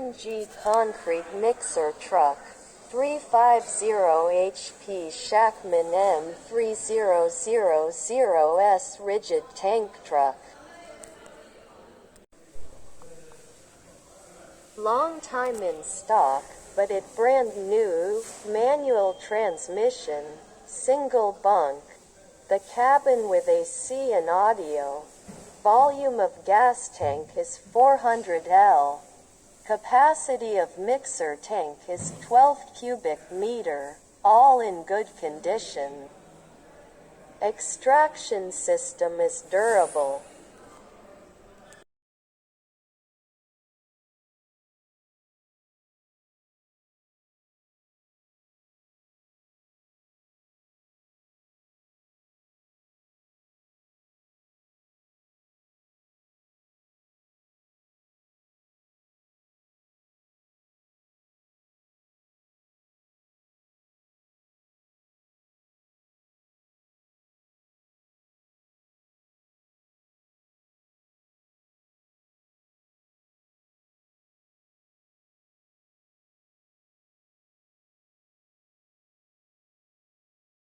MG concrete mixer truck. 350 HP Shacman M3000S rigid tank truck. Long time in stock, but it brand new, manual transmission, single bunk, the cabin with AC and audio. Volume of gas tank is 400 L. Capacity of mixer tank is 12 cubic meter, all in good condition. Extraction system is durable.